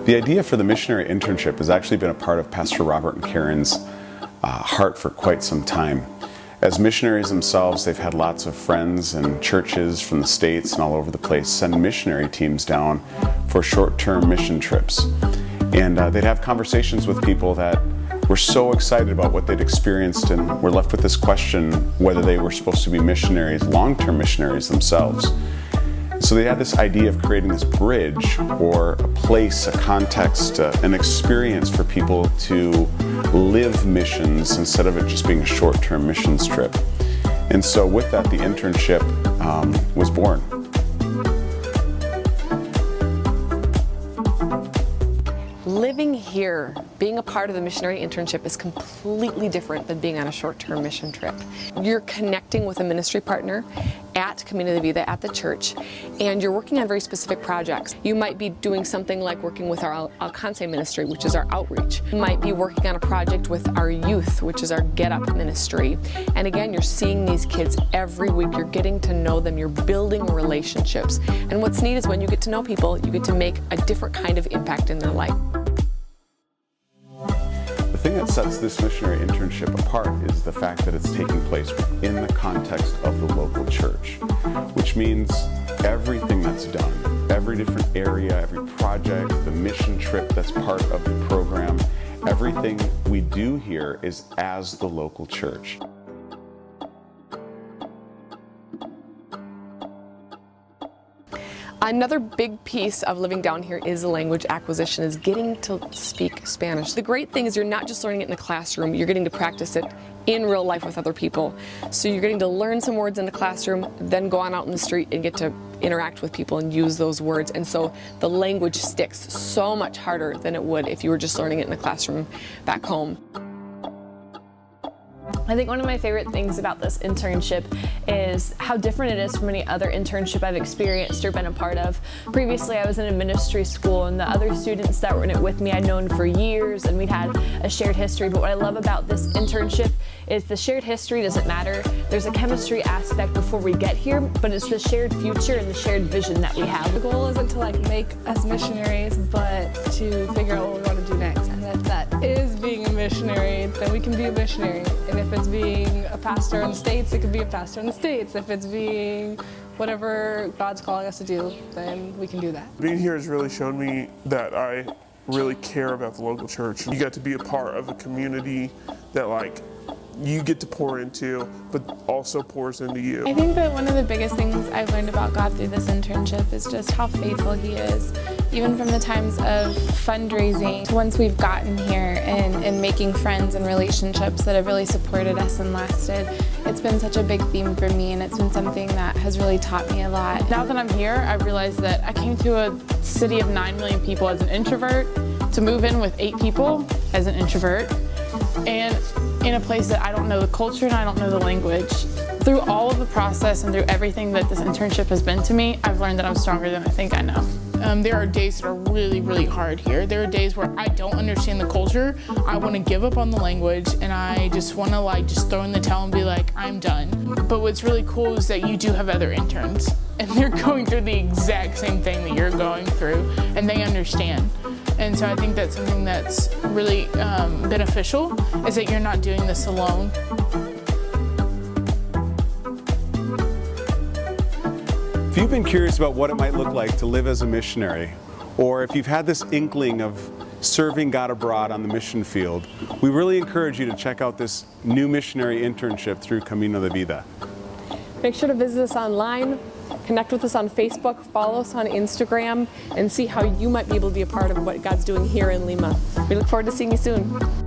The idea for the missionary internship has actually been a part of Pastor Robert and Karen's heart for quite some time. As missionaries themselves, they've had lots of friends and churches from the States and all over the place send missionary teams down for short-term mission trips. And they'd have conversations with people that were so excited about what they'd experienced and were left with this question whether they were supposed to be missionaries, long-term missionaries themselves. So they had this idea of creating this bridge or a place, a context, an experience for people to live missions instead of it just being a short-term missions trip. And so with that, the internship was born. Living here, being a part of the missionary internship is completely different than being on a short-term mission trip. You're connecting with a ministry partner at Camino de Vida at the church, and you're working on very specific projects. You might be doing something like working with our Alcance ministry, which is our outreach. You might be working on a project with our youth, which is our Get Up ministry. And again, you're seeing these kids every week. You're getting to know them. You're building relationships. And what's neat is when you get to know people, you get to make a different kind of impact in their life. The thing that sets this missionary internship apart is the fact that it's taking place within the context of the local church, which means everything that's done, every different area, every project, the mission trip that's part of the program, everything we do here is as the local church. Another big piece of living down here is the language acquisition, is getting to speak Spanish. The great thing is you're not just learning it in a classroom, you're getting to practice it in real life with other people. So you're getting to learn some words in the classroom, then go on out in the street and get to interact with people and use those words. And so the language sticks so much harder than it would if you were just learning it in a classroom back home. I think one of my favorite things about this internship is how different it is from any other internship I've experienced or been a part of. Previously, I was in a ministry school, and the other students that were in it with me I'd known for years, and we'd had a shared history. But what I love about this internship is the shared history doesn't matter. There's a chemistry aspect before we get here, but it's the shared future and the shared vision that we have. The goal isn't to make us missionaries, but to figure out what we want to do next. And if that is being a missionary, then we can be a missionary. And if it's being a pastor in the States, it could be a pastor in the States. If it's being whatever God's calling us to do, then we can do that. Being here has really shown me that I really care about the local church. You got to be a part of a community that you get to pour into, but also pours into you. I think that one of the biggest things I've learned about God through this internship is just how faithful He is. Even from the times of fundraising, once we've gotten here and making friends and relationships that have really supported us and lasted, it's been such a big theme for me, and it's been something that has really taught me a lot. Now that I'm here, I realize that I came to a city of 9 million people as an introvert, to move in with 8 people as an introvert, and in a place that I don't know the culture and I don't know the language. Through all of the process and through everything that this internship has been to me, I've learned that I'm stronger than I think I know. There are days that are really, really hard here. There are days where I don't understand the culture. I want to give up on the language, and I just want to just throw in the towel and be like, I'm done. But what's really cool is that you do have other interns, and they're going through the exact same thing that you're going through, and they understand. And so I think that's something that's really beneficial, is that you're not doing this alone. If you've been curious about what it might look like to live as a missionary, or if you've had this inkling of serving God abroad on the mission field, we really encourage you to check out this new missionary internship through Camino de Vida. Make sure to visit us online, connect with us on Facebook, follow us on Instagram, and see how you might be able to be a part of what God's doing here in Lima. We look forward to seeing you soon.